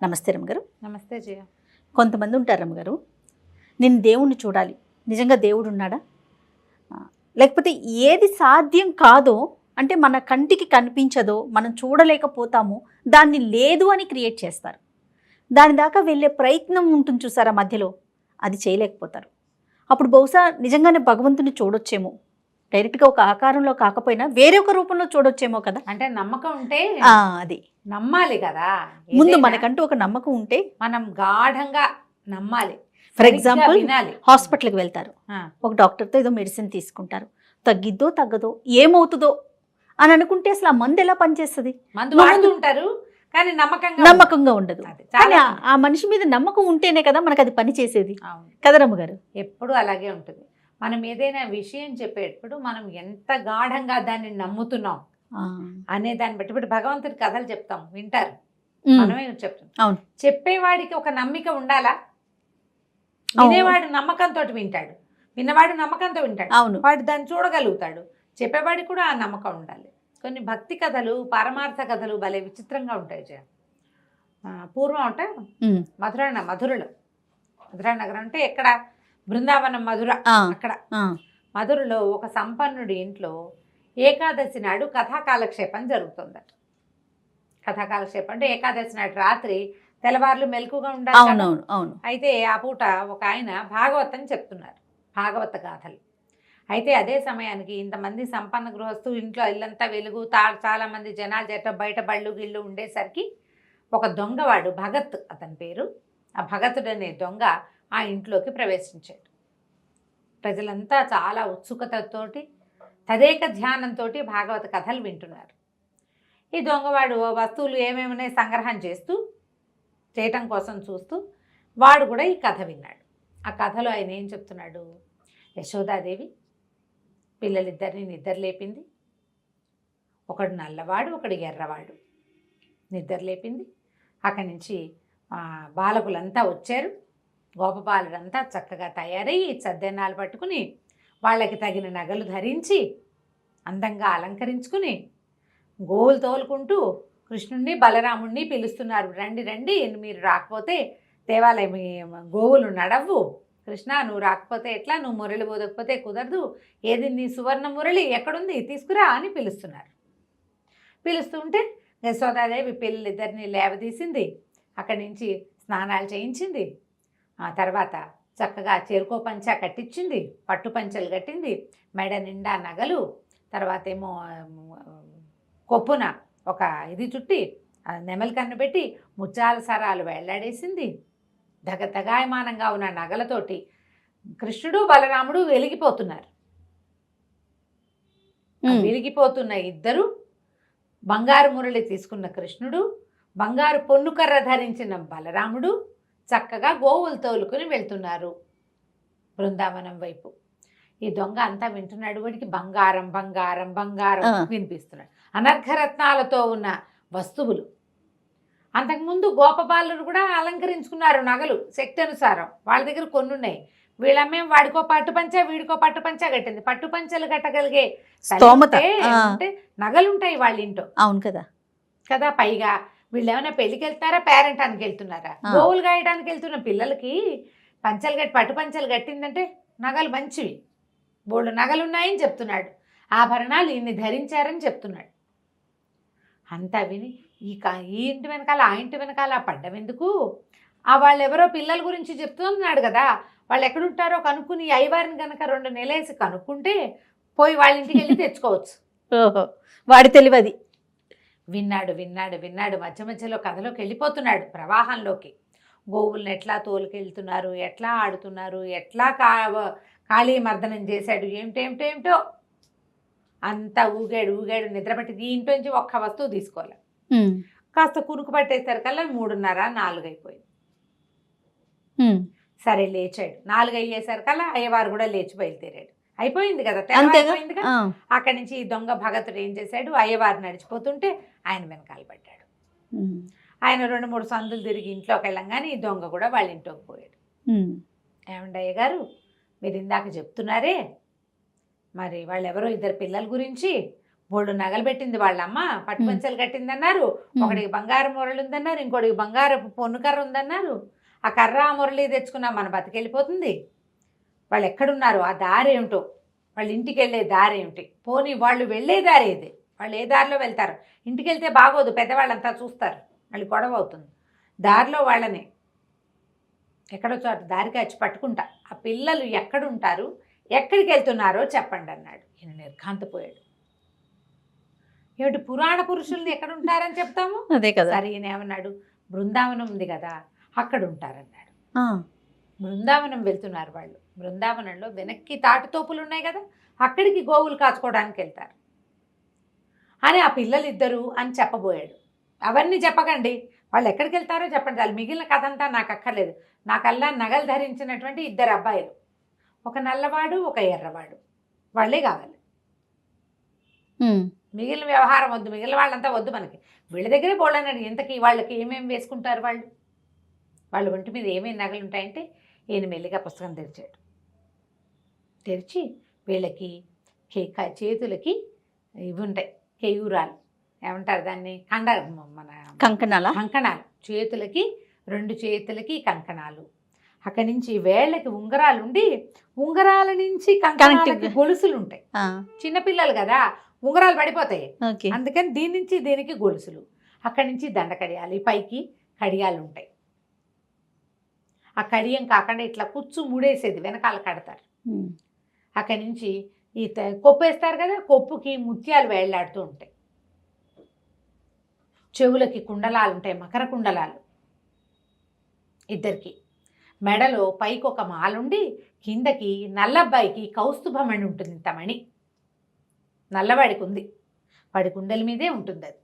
నమస్తే రమ్మగారు. నమస్తే జయ. కొంతమంది ఉంటారు రమ్మగారు, నేను దేవుణ్ణి చూడాలి, నిజంగా దేవుడు ఉన్నాడా, లేకపోతే ఏది సాధ్యం కాదో అంటే మన కంటికి కనిపించదో మనం చూడలేకపోతామో దాన్ని లేదు అని క్రియేట్ చేస్తారు. దాని దాకా వెళ్ళే ప్రయత్నం ఉంటుంది చూసారా, మధ్యలో అది చేయలేకపోతారు. అప్పుడు బహుశా నిజంగానే భగవంతుని చూడొచ్చేమో, డైరెక్ట్గా ఒక ఆకారంలో కాకపోయినా వేరే ఒక రూపంలో చూడొచ్చేమో కదా. అంటే నమ్మకం ఉంటే అది నమ్మాలి కదా. ముందు మనకంటూ ఒక నమ్మకం ఉంటే మనం గాఢంగా నమ్మాలి. ఫర్ ఎగ్జాంపుల్ వినాలి. హాస్పిటల్కి వెళ్తారు, ఒక డాక్టర్తో ఏదో మెడిసిన్ తీసుకుంటారు, తగ్గిద్దో తగ్గదో ఏమవుతుందో అని అనుకుంటే అసలు ఆ మందు ఎలా పనిచేస్తుంది? మందు వాడుతుంటారు కానీ నమ్మకంగా ఉండదు. కానీ ఆ మనిషి మీద నమ్మకం ఉంటేనే కదా మనకు అది పని చేసేది కదా రమ్మగారు. ఎప్పుడు అలాగే ఉంటుంది. మనం ఏదైనా విషయం చెప్పేటప్పుడు మనం ఎంత గాఢంగా దాన్ని నమ్ముతున్నాం అనే దాన్ని బట్టి. ఇప్పుడు భగవంతుడి కథలు చెప్తాం, వింటారు, మనమే చెప్తాం. అవును, చెప్పేవాడికి ఒక నమ్మిక ఉండాలా? వినేవాడు నమ్మకంతో వింటాడు, విన్నవాడు నమ్మకంతో వింటాడు. అవును, వాడు దాన్ని చూడగలుగుతాడు. చెప్పేవాడికి కూడా ఆ నమ్మకం ఉండాలి. కొన్ని భక్తి కథలు, పారమార్థ కథలు భలే విచిత్రంగా ఉంటాయి జయ. పూర్వం అంటే మధురలో, మధురా నగరం అంటే ఎక్కడ, బృందావనం మధుర, అక్కడ మధురలో ఒక సంపన్నుడి ఇంట్లో ఏకాదశి నాడు కథాకాలక్షేపం జరుగుతుందట. కథాకాలక్షేపం అంటే ఏకాదశి నాడు రాత్రి తెల్లవార్లు మెలకుగా ఉండాలి. అయితే ఆ పూట ఒక ఆయన భాగవతం చెప్తున్నారు, భాగవత గాథలు. అయితే అదే సమయానికి ఇంతమంది సంపన్న గృహస్థు, ఇంట్లో ఇల్లంతా వెలుగు, చాలా మంది జనాలు చేత బయట బళ్ళు గిళ్ళు ఉండేసరికి ఒక దొంగవాడు, భగత్ అతని పేరు, ఆ భగతుడు అనే దొంగ ఆ ఇంట్లోకి ప్రవేశించాడు. ప్రజలంతా చాలా ఉత్సుకతతోటి తదేక ధ్యానంతో భాగవత కథలు వింటున్నారు. ఈ దొంగవాడు వస్తువులు ఏమేమినే సంగ్రహం చేయటం కోసం చూస్తూ వాడు కూడా ఈ కథ విన్నాడు. ఆ కథలో ఆయన ఏం చెప్తున్నాడు, యశోదాదేవి పిల్లలిద్దరిని నిద్ర లేపింది. ఒకడు నల్లవాడు, ఒకడు ఎర్రవాడు. నిద్ర లేపింది. అక్కడి నుంచి బాలకులంతా వచ్చారు. గోపబాలుడంతా చక్కగా తయారయ్యి చద్దెన్నాలు పట్టుకుని వాళ్ళకి తగిన నగలు ధరించి అందంగా అలంకరించుకుని గోవులు తోలుకుంటూ కృష్ణుణ్ణి బలరాముణ్ణి పిలుస్తున్నారు. రండి రండి, మీరు రాకపోతే దేవాలయం గోవులు నడవ్వు, కృష్ణ నువ్వు రాకపోతే ఎట్లా, నువ్వు మురళి పోదకపోతే కుదరదు, ఏది నీ సువర్ణ మురళి ఎక్కడుంది తీసుకురా అని పిలుస్తున్నారు. పిలుస్తుంటే యశోదాదేవి పిల్లలిద్దరిని లేవదీసింది, అక్కడి నుంచి స్నానాలు చేయించింది. ఆ తర్వాత చక్కగా చేరుకో పంచ కట్టించింది, పట్టు పంచలు కట్టింది, మెడ నిండా నగలు, తర్వాత ఏమో కొప్పున ఒక ఇది చుట్టి నెమలి కన్ను పెట్టి ముత్యాల సరాలు వెళ్లాడేసింది. దగాయమానంగా ఉన్న నగలతోటి కృష్ణుడు బలరాముడు వెలిగిపోతున్నారు. వెలిగిపోతున్న ఇద్దరు, బంగారు మురళి తీసుకున్న కృష్ణుడు, బంగారు పొన్నుకర్ర ధరించిన బలరాముడు చక్కగా గోవులు తోలుకుని వెళ్తున్నారు బృందావనం వైపు. ఈ దొంగ అంతా వింటున్నాడు. వాడికి బంగారం బంగారం బంగారం వినిపిస్తున్నాడు, అనర్ఘరత్నాలతో ఉన్న వస్తువులు. అంతకుముందు గోపబాలురు కూడా అలంకరించుకున్నారు నగలు శక్తి అనుసారం, వాళ్ళ దగ్గర కొన్ని ఉన్నాయి. వీళ్ళమ్మే వాడికో పట్టుపంచ వీడికో పట్టుపంచ కట్టింది. పట్టుపంచలు కట్టగలిగే అంటే నగలుంటాయి వాళ్ళ ఇంట్లో. అవును కదా కదా. పైగా వీళ్ళు ఏమైనా పెళ్ళికి వెళ్తారా, పేరెంటానికి వెళ్తున్నారా? గోవులు గాయడానికి వెళ్తున్న పిల్లలకి పంచలు కట్టి పట్టుపంచలు కట్టిందంటే నగలు మంచివి, బోళ్ళు నగలున్నాయని చెప్తున్నాడు, ఆభరణాలు ఇన్ని ధరించారని చెప్తున్నాడు. అంతా విని ఈ ఇంటి వెనకాల ఆ ఇంటి వెనకాల పడ్డం ఎందుకు, వాళ్ళు ఎవరో పిల్లల గురించి చెప్తున్నాడు కదా, వాళ్ళు ఎక్కడుంటారో కనుక్కుని అయ్యవారిని కనుక 2 నెలలేసి కనుక్కుంటే పోయి వాళ్ళ ఇంటికి వెళ్ళి తెచ్చుకోవచ్చు. వాడి తెలియదు. విన్నాడు విన్నాడు విన్నాడు, మధ్య మధ్యలో కథలోకి వెళ్ళిపోతున్నాడు, ప్రవాహంలోకి. గోవుల్ని ఎట్లా తోలుకెళ్తున్నారు, ఎట్లా ఆడుతున్నారు, ఎట్లా కాళీ మర్దనం చేశాడు, ఏమిటేమిటేమిటో అంతా ఊగాడు నిద్రపట్టి ఈ ఇంట్లోంచి ఒక్క వస్తువు తీసుకోవాలి. కాస్త కునుకు పట్టేసరికల్లా 3:30, 4 అయిపోయింది. సరే లేచాడు. 4 అయ్యేసరికల్లా అయ్యవారు కూడా లేచి బయలుదేరాడు. అయిపోయింది కదా, తెల్లవారిపోయింది కదా. అక్కడి నుంచి ఈ దొంగ భగతుడు ఏం చేశాడు, అయ్యవారు నడిచిపోతుంటే ఆయన వెనకాల పడ్డాడు. ఆయన 2-3 సందులు తిరిగి ఇంట్లోకి వెళ్ళంగానే ఈ దొంగ కూడా వాళ్ళ ఇంట్లోకి పోయాడు. ఏమండి అయ్యగారు, మీరు ఇందాక చెప్తున్నారే, మరి వాళ్ళు ఎవరో 2 పిల్లల గురించి బోళ్ళు నగలు పెట్టింది వాళ్ళమ్మ, పట్టుపంచలు కట్టిందన్నారు, ఒకడికి బంగారు మురళి ఉందన్నారు, ఇంకోటికి బంగారు పొన్నుకర్ర ఉందన్నారు. ఆ కర్ర ఆ మురళి తెచ్చుకున్నా మన బతికెళ్ళిపోతుంది. వాళ్ళు ఎక్కడున్నారు, ఆ దారి ఏమిటో, వాళ్ళ ఇంటికి వెళ్ళే దారి ఏమిటి, పోనీ వాళ్ళు వెళ్ళే దారి ఏది, వాళ్ళు ఏ దారిలో వెళ్తారు. ఇంటికి వెళ్తే బాగోదు, పెద్దవాళ్ళంతా చూస్తారు, మళ్ళీ గొడవ అవుతుంది. దారిలో వాళ్ళని ఎక్కడో చోట దారికి వచ్చి పట్టుకుంటా, ఆ పిల్లలు ఎక్కడుంటారు, ఎక్కడికి వెళ్తున్నారో చెప్పండి అన్నాడు. ఈయన నిర్ఘాంతపోయాడు. ఏమిటి పురాణ పురుషుల్ని ఎక్కడుంటారని చెప్తాము, అదే కదా. సరే ఈయన ఏమన్నాడు, బృందావనం ఉంది కదా అక్కడ ఉంటారన్నాడు. బృందావనం వెళ్తున్నారు వాళ్ళు, బృందావనంలో వెనక్కి తాటితోపులు ఉన్నాయి కదా, అక్కడికి గోవులు కాచుకోవడానికి వెళ్తారు అని ఆ పిల్లలు ఇద్దరు అని చెప్పబోయాడు. అవన్నీ చెప్పకండి, వాళ్ళు ఎక్కడికి వెళ్తారో చెప్పండి, వాళ్ళు మిగిలిన కథ అంతా నాకు అక్కర్లేదు. నాకల్లా నగలు ధరించినటువంటి 2 అబ్బాయిలు, ఒక నల్లవాడు ఒక ఎర్రవాడు, వాళ్ళే కావాలి. మిగిలిన వ్యవహారం వద్దు, మిగిలిన వాళ్ళంతా వద్దు మనకి. వీళ్ళ దగ్గరే బోళ్ళన్నాడు. ఇంతకీ వాళ్ళకి ఏమేమి వేసుకుంటారు, వాళ్ళ ఒంటి మీద ఏమేమి నగలు ఉంటాయంటే ఈయన మెల్లిగా పుస్తకం తెరిచాడు. తెరిచి వీళ్ళకి చేతులకి ఇవి ఉంటాయి, కేయూరాలు ఏమంటారు దాన్ని, మన కంకణాలు, చేతులకి 2 చేతులకి కంకణాలు, అక్కడి నుంచి వేళ్ళకి ఉంగరాలు ఉండి, ఉంగరాల నుంచి కంకణాలకి గొలుసులు ఉంటాయి. చిన్నపిల్లలు కదా, ఉంగరాలు పడిపోతాయి, అందుకని దీని నుంచి దీనికి గొలుసులు, అక్కడి నుంచి దండ కడియాలి, పైకి కడియాలు ఉంటాయి. ఆ కడియం కాకుండా ఇట్లా కుచ్చు ముడేసేది వెనకాల కడతారు. అక్కడి నుంచి ఈ కొప్పు వేస్తారు కదా, కొప్పుకి ముత్యాలు వేళ్లాడుతూ ఉంటాయి. చెవులకి కుండలాలు ఉంటాయి, మకర కుండలాలు ఇద్దరికి. మెడలో పైకి ఒక మాలుండి, కిందకి నల్లబ్బాయికి కౌస్తుభమణి ఉంటుంది, ఇంత మణి నల్లవాడికి ఉంది, వాడి కుండల మీదే ఉంటుంది అది.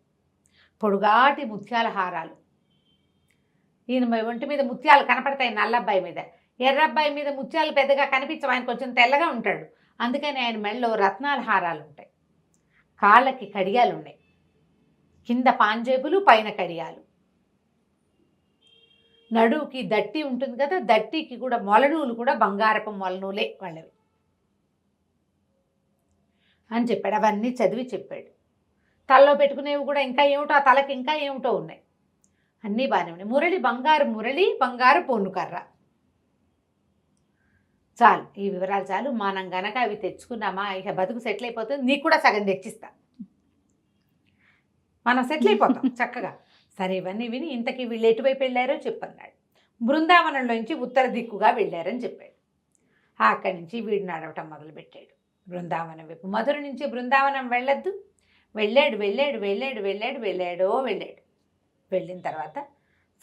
పొడుగాటి ముత్యాల హారాలు, ఈయన ఒంటి మీద ముత్యాలు కనపడతాయి నల్లబ్బాయి మీద. ఎర్రబ్బాయి మీద ముత్యాలు పెద్దగా కనిపించవు, ఆయన కొంచెం తెల్లగా ఉంటాడు, అందుకని ఆయన మెడలో రత్నాల హారాలు ఉంటాయి. కాళ్ళకి కడియాలు ఉన్నాయి, కింద పాంజేబులు పైన కడియాలు. నడువుకి దట్టి ఉంటుంది కదా, దట్టికి కూడా మొలనూలు కూడా బంగారపు మొలనూలే వాళ్ళవి అని చెప్పాడు. అవన్నీ చదివి చెప్పాడు. తలలో పెట్టుకునేవి కూడా ఇంకా ఏమిటో, ఆ తలకి ఇంకా ఏమిటో ఉన్నాయి, అన్నీ బాగానే ఉన్నాయి. మురళి బంగారు పొన్నుకర్ర. చాలు, ఈ వివరాలు చాలు. మనం గనక అవి తెచ్చుకున్నామా ఇక బతుకు సెటిల్ అయిపోతుంది. నీకు కూడా సగం తెచ్చిస్తా, మనం సెటిల్ అయిపోతాం చక్కగా. సరే, ఇవన్నీ విని ఇంతకీ వీళ్ళు ఎటువైపు వెళ్ళారో చెప్పన్నాడు. బృందావనంలోంచి ఉత్తర దిక్కుగా వెళ్ళారని చెప్పాడు. అక్కడి నుంచి వీడు నడవటం మొదలుపెట్టాడు బృందావనం వైపు. మధుర నుంచి బృందావనం వెళ్ళొద్దు, వెళ్ళాడు. వెళ్ళిన తర్వాత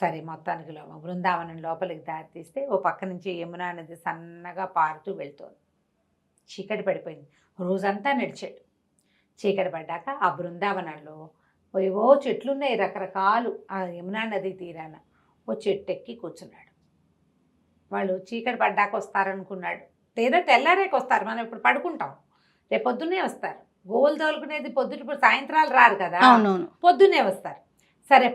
సరే మొత్తానికి బృందావనం లోపలికి దారి తీస్తే ఓ పక్క నుంచి యమునా నది సన్నగా పారుతూ వెళ్తోంది. చీకటి పడిపోయింది, రోజంతా నడిచాడు. చీకటి పడ్డాక ఆ బృందావనంలో ఏవో చెట్లున్నాయి రకరకాలు. ఆ యమునా నది తీరాన ఓ చెట్టు ఎక్కి కూర్చున్నాడు. వాళ్ళు చీకటి పడ్డాక వస్తారనుకున్నాడు, లేదా తెల్లారేకి వస్తారు, మనం ఇప్పుడు పడుకుంటాం, రేపు పొద్దున్నే వస్తారు. గోవులు తోలుకునేది పొద్దుట, సాయంత్రాలు రారు కదా, పొద్దున్నే వస్తారు. సరే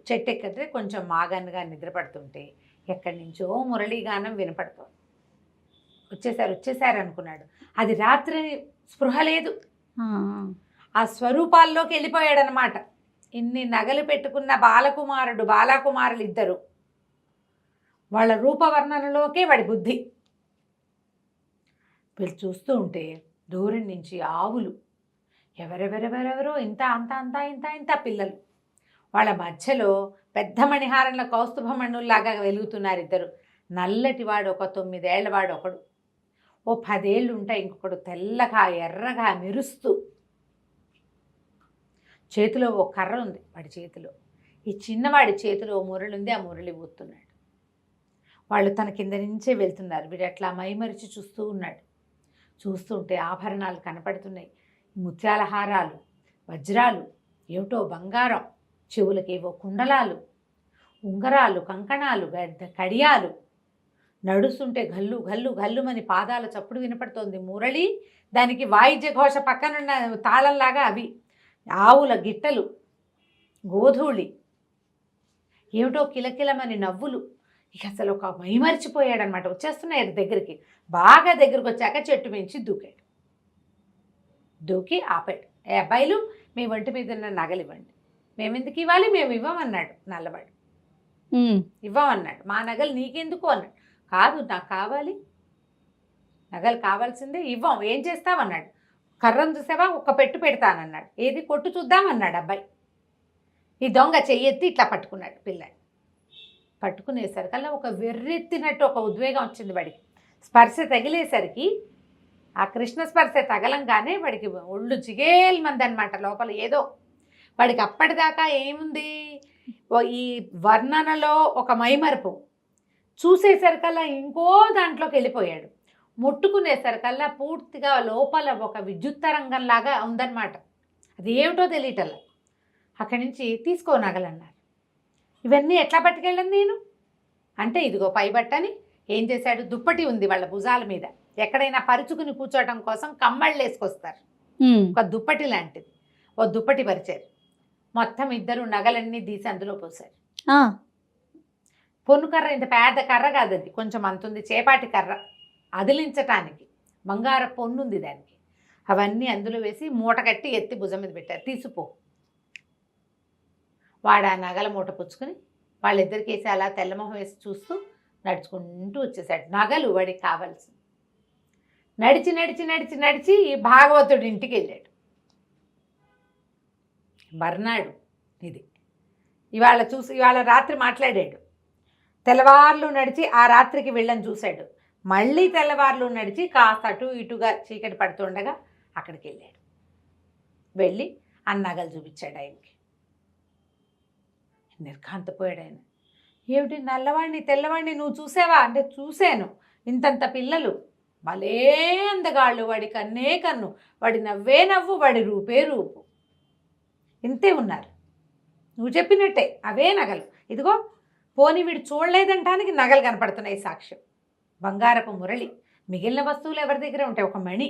చెట్టు ఎక్కితే కొంచెం మాగన్నుగా నిద్రపడుతుంటే ఎక్కడి నుంచో మురళీగానం వినపడుతోంది. వచ్చేసారు అనుకున్నాడు. అది రాత్రి స్పృహ లేదు, ఆ స్వరూపాల్లోకి వెళ్ళిపోయాడనమాట. ఇన్ని నగలు పెట్టుకున్న బాలకుమారులు ఇద్దరు, వాళ్ళ రూపవర్ణనలోకే వాడి బుద్ధి. వీళ్ళు చూస్తూ ఉంటే దూరం నుంచి ఆవులు, ఎవరెవరెవరెవరో ఇంత పిల్లలు, వాళ్ళ మధ్యలో పెద్ద మణిహారంలో కౌస్తుభమణుల్లాగా వెలుగుతున్నారు ఇద్దరు. నల్లటివాడు ఒక 9 ఏళ్లవాడు ఒకడు, ఓ 10 ఏళ్ళు ఉంటాయి ఇంకొకడు, తెల్లగా ఎర్రగా మెరుస్తూ. చేతిలో ఓ కర్ర ఉంది వాడి చేతిలో, ఈ చిన్నవాడి చేతిలో ఓ మురళి ఉంది, ఆ మురళి ఊతున్నాడు. వాళ్ళు తన కింద నుంచే వెళ్తున్నారు. వీడు అట్లా మైమరిచి చూస్తూ ఉన్నాడు. చూస్తుంటే ఆభరణాలు కనపడుతున్నాయి, ముత్యాల హారాలు, వజ్రాలు, ఏమిటో బంగారం, చెవులకేవో కుండలాలు, ఉంగరాలు, కంకణాలు, కడియాలు. నడుస్తుంటే గల్లు గల్లు గల్లుమని పాదాల చప్పుడు వినపడుతోంది. మురళి, దానికి వాయిద్య ఘోష పక్కనున్న తాళంలాగా అవి, ఆవుల గిట్టలు, గోధూళి, ఏమిటో కిలకిలమని నవ్వులు. ఇక అసలు ఒక మైమరిచిపోయాడనమాట. వచ్చేస్తున్నాయి దగ్గరికి. బాగా దగ్గరికి వచ్చాక చెట్టు మించి దూకాడు. దూకి ఆపాడు. ఏ అబ్బాయిలు మీ ఒంటి మీద ఉన్న నగలు ఇవ్వండి. మేము ఎందుకు ఇవ్వాలి, మేము ఇవ్వమన్నాడు నల్లవాడు. ఇవ్వమన్నాడు. మా నగలు నీకెందుకు అన్నాడు. కాదు నాకు కావాలి, నగలు కావాల్సిందే, ఇవ్వం, ఏం చేస్తామన్నాడు. కర్రను చూసావా, ఒక్క పెట్టు పెడతానన్నాడు. ఏది కొట్టు చూద్దామన్నాడు అబ్బాయి. ఈ దొంగ చెయ్యెత్తి ఇట్లా పట్టుకున్నాడు పిల్లాడు. పట్టుకునేసరికల్లా ఒక వెర్రెత్తినట్టు ఒక ఉద్వేగం వచ్చింది వాడికి. స్పర్శ తగిలేసరికి ఆ కృష్ణ స్పర్శ తగలంగానే వాడికి ఒళ్ళు జిగేల్మంది అనమాట. లోపల ఏదో వాడికి అప్పటిదాకా ఏముంది, ఈ వర్ణనలో ఒక మైమరుపు, చూసేసరికల్లా ఇంకో దాంట్లోకి వెళ్ళిపోయాడు. ముట్టుకునేసరికల్లా పూర్తిగా లోపల ఒక విద్యుత్ తరంగంలాగా ఉందన్నమాట. అది ఏమిటో తెలియటల్లా. అక్కడి నుంచి తీసుకో నగలన్నారు. ఇవన్నీ ఎట్లా పట్టుకెళ్ళను నేను అంటే, ఇదిగో పై బట్టని ఏం చేశాడు, దుప్పటి ఉంది వాళ్ళ భుజాల మీద, ఎక్కడైనా పరుచుకుని కూర్చోవటం కోసం కమ్మళ్ళు వేసుకొస్తారు, ఒక దుప్పటి లాంటిది, ఓ దుప్పటి పరిచారు. మొత్తం ఇద్దరు నగలన్నీ తీసి అందులో పోసారు. పొన్ను కర్ర, ఇంత పెద్ద కర్ర కాదు అది, కొంచెం అంతుంది, చేపాటి కర్ర, అదిలించటానికి బంగార పొన్నుంది దానికి. అవన్నీ అందులో వేసి మూట కట్టి ఎత్తి భుజం మీద పెట్టారు. తీసిపో. వాడు ఆ నగల మూట పుచ్చుకుని వాళ్ళిద్దరికి వేసి అలా తెల్లమొహం వేసి చూస్తూ నడుచుకుంటూ వచ్చేసాడు. నగలు వాడికి కావాల్సింది. నడిచి నడిచి నడిచి నడిచి ఈ భాగవతుడి ఇంటికి వెళ్ళాడు. మర్నాడు ఇది ఇవాళ రాత్రి మాట్లాడాడు. తెల్లవార్లు నడిచి ఆ రాత్రికి వెళ్ళని చూశాడు. మళ్ళీ తెల్లవార్లు నడిచి కాస్త అటు ఇటుగా చీకటి పడుతుండగా అక్కడికి వెళ్ళాడు. వెళ్ళి ఆ నగలు చూపించాడు ఆయనకి. నిర్ఘాంతపోయాడు ఆయన. ఏమిటి, నల్లవాడిని తెల్లవాడిని నువ్వు చూసావా అంటే, చూశాను. ఇంతంత పిల్లలు, భలే అందగాళ్ళు, వాడి కన్నే కన్ను, వాడి నవ్వే నవ్వు, వాడి రూపే రూపు, ఇంతే ఉన్నారు. నువ్వు చెప్పినట్టే అవే నగలు. ఇదిగో పోనీ వీడు చూడలేదంటానికి నగలు కనపడుతున్నాయి సాక్ష్యం. బంగారపు మురళి, మిగిలిన వస్తువులు ఎవరి దగ్గర ఉంటాయి, ఒక మణి,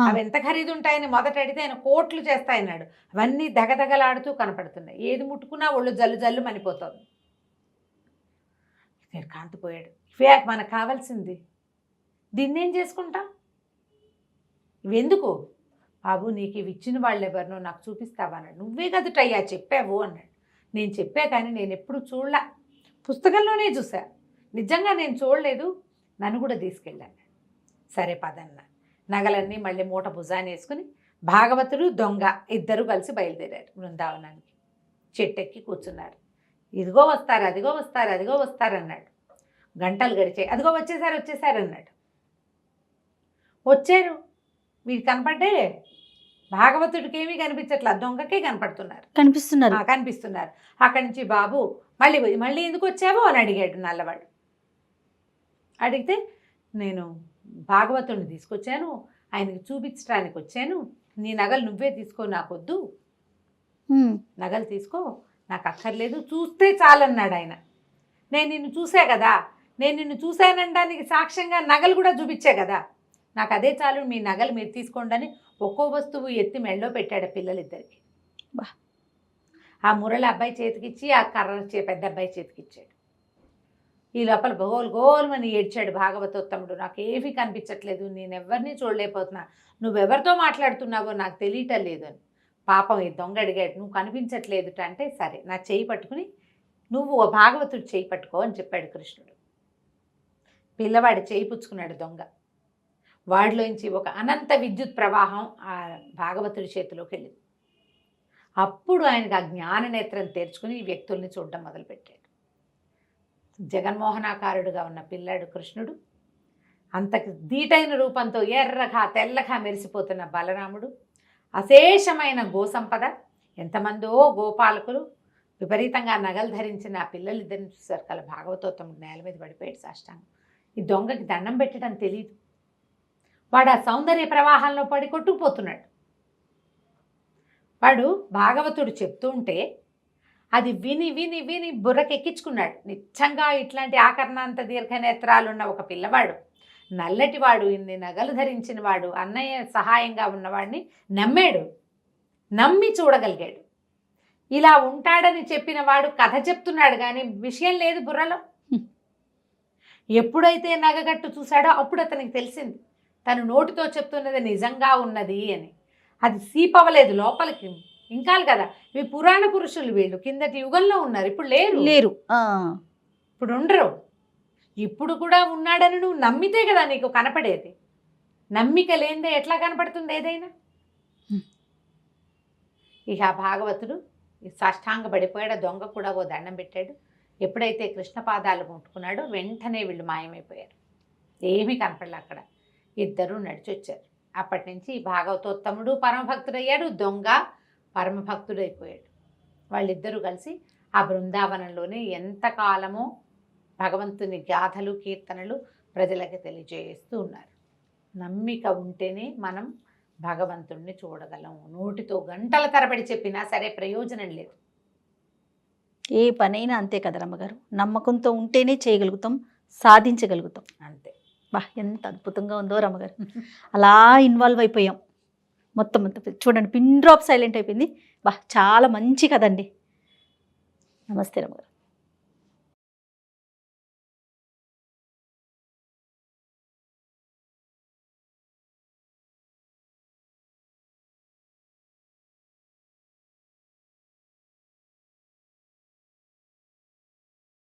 అవి ఎంత ఖరీదు ఉంటాయని మొదట అడిగితే ఆయన కోట్లు చేస్తాయన్నాడు. అవన్నీ దగదగలాడుతూ కనపడుతున్నాయి. ఏది ముట్టుకున్నా ఒళ్ళు జల్లు జల్లు మనిపోతుంది. కాంతిపోయాడు. ఇవే మనకు కావాల్సింది, దీన్నేం చేసుకుంటా, ఇవెందుకు బాబు, నీకు ఇవి ఇచ్చిన వాళ్ళు ఎవరినో నాకు చూపిస్తావా అన్నాడు. నువ్వే కదుటయ్యా చెప్పావు అన్నాడు. నేను చెప్పా కానీ నేను ఎప్పుడు చూడలా, పుస్తకంలోనే చూసా, నిజంగా నేను చూడలేదు, నన్ను కూడా తీసుకెళ్ళాను. సరే పదన్న. నగలన్నీ మళ్ళీ మూట భుజాన్ని వేసుకుని భాగవతుడు దొంగ ఇద్దరు కలిసి బయలుదేరారు బృందావనానికి. చెట్టెక్కి కూర్చున్నారు. ఇదిగో వస్తారు, అదిగో వస్తారు, అదిగో వస్తారు అన్నాడు. గంటలు గడిచాయి. అదిగో వచ్చేసారు అన్నాడు. వచ్చారు, వీడు కనపడ్డే. భాగవతుడికి ఏమీ కనిపించట్లా, దొంగకే కనిపిస్తున్నారు. అక్కడి నుంచి బాబు మళ్ళీ ఎందుకు వచ్చావు అని అడిగాడు నల్లవాడు. అడిగితే, నేను భాగవతుడిని తీసుకొచ్చాను, ఆయనకి చూపించడానికి వచ్చాను, నీ నగలు నువ్వే తీసుకో, నాకొద్దు, నగలు తీసుకో, నాకు అక్కర్లేదు, చూస్తే చాలన్నాడు ఆయన. నేను నిన్ను చూసా కదా, నేను నిన్ను చూశానడానికి సాక్ష్యంగా నగలు కూడా చూపించా కదా, నాకు అదే చాలు, మీ నగలు మీరు తీసుకోండి అని ఒక్కో వస్తువు ఎత్తి మెళ్ళో పెట్టాడు పిల్లలిద్దరికి. ఆ మురళి అబ్బాయి చేతికిచ్చి ఆ కర్ర పెద్ద అబ్బాయి చేతికిచ్చాడు. ఈ లోపల గోల్మని ఏడ్చాడు భాగవతోత్తముడు. నాకేమీ కనిపించట్లేదు, నేను ఎవరిని చూడలేకపోతున్నా, నువ్వెవరితో మాట్లాడుతున్నావో నాకు తెలియటం లేదు అని. పాపం ఈ దొంగ అడిగాడు, నువ్వు కనిపించట్లేదుట అంటే, సరే నా చేయి పట్టుకుని నువ్వు ఓ భాగవతుడు చేయి పట్టుకో అని చెప్పాడు కృష్ణుడు. పిల్లవాడి చేయి పుచ్చుకున్నాడు దొంగ. వాడిలోంచి ఒక అనంత విద్యుత్ ప్రవాహం ఆ భాగవతుడి చేతిలోకి వెళ్ళింది. అప్పుడు ఆయనకు ఆ జ్ఞాన నేత్రం తెరుచుకుని ఈ వ్యక్తుల్ని చూడడం మొదలుపెట్టాడు. జగన్మోహనాకారుడుగా ఉన్న పిల్లాడు కృష్ణుడు, అంత దీటైన రూపంతో ఎర్రగా తెల్లగా మెరిసిపోతున్న బలరాముడు, అశేషమైన గోసంపద, ఎంతమందో గోపాలకులు, విపరీతంగా నగలు ధరించిన ఆ పిల్లలిద్దరిని చూశారు కల భాగవతోత్తముడు నేల మీద పడిపోయాడు సాష్టాంగం. ఈ దొంగకి దండం పెట్టడం తెలియదు. వాడు ఆ సౌందర్య ప్రవాహంలో పడి కొట్టుకుపోతున్నాడు. వాడు భాగవతుడు చెప్తూ ఉంటే అది విని విని విని బుర్రకెక్కించుకున్నాడు. నిజంగా ఇట్లాంటి ఆకర్ణాంత దీర్ఘనేత్రాలున్న ఒక పిల్లవాడు, నల్లటివాడు, ఇన్ని నగలు ధరించిన వాడు, అన్నయ్య సహాయంగా ఉన్నవాడిని నమ్మాడు, నమ్మి చూడగలిగాడు. ఇలా ఉంటాడని చెప్పిన వాడు కథ చెప్తున్నాడు కానీ విషయం లేదు బుర్రలో. ఎప్పుడైతే నగగట్టు చూశాడో అప్పుడు అతనికి తెలిసింది తను నోటితో చెప్తున్నది నిజంగా ఉన్నది అని. అది సీపవ్వలేదు లోపలికి, ఇంకాలు కదా. ఇవి పురాణ పురుషులు, వీళ్ళు కిందటి యుగంలో ఉన్నారు, ఇప్పుడు లేరు. లేరు. ఇప్పుడు ఉండరు. ఇప్పుడు కూడా ఉన్నాడని నువ్వు నమ్మితే కదా నీకు కనపడేది. నమ్మిక లేనిదే ఎట్లా కనపడుతుంది ఏదైనా? ఇక ఆ భాగవతుడు సాష్టాంగ పడిపోయాడు. దొంగ కూడా ఓ దండం పెట్టాడు. ఎప్పుడైతే కృష్ణ పాదాలు ముట్టుకున్నాడో వెంటనే వీళ్ళు మాయమైపోయారు. ఏమీ కనపడలే అక్కడ. ఇద్దరు నడిచొచ్చారు. అప్పటి నుంచి భాగవతోత్తముడు పరమభక్తుడయ్యాడు, దొంగ పరమభక్తుడైపోయాడు. వాళ్ళిద్దరూ కలిసి ఆ బృందావనంలోనే ఎంతకాలమో భగవంతుని గాథలు కీర్తనలు ప్రజలకి తెలియజేస్తూ ఉన్నారు. నమ్మిక ఉంటేనే మనం భగవంతుణ్ణి చూడగలం. నోటితో గంటల తరబడి చెప్పినా సరే ప్రయోజనం లేదు. ఏ పనైనా అంతే కదా రమ్మగారు, నమ్మకంతో ఉంటేనే చేయగలుగుతాం, సాధించగలుగుతాం. అంతే. ఎంత అద్భుతంగా ఉందో రమ్మగారు. అలా ఇన్వాల్వ్ అయిపోయాం మొత్తం. చూడండి, పిన్ డ్రాప్ సైలెంట్ అయిపోయింది. చాలా మంచి కదండి. నమస్తే రమ్మగారు.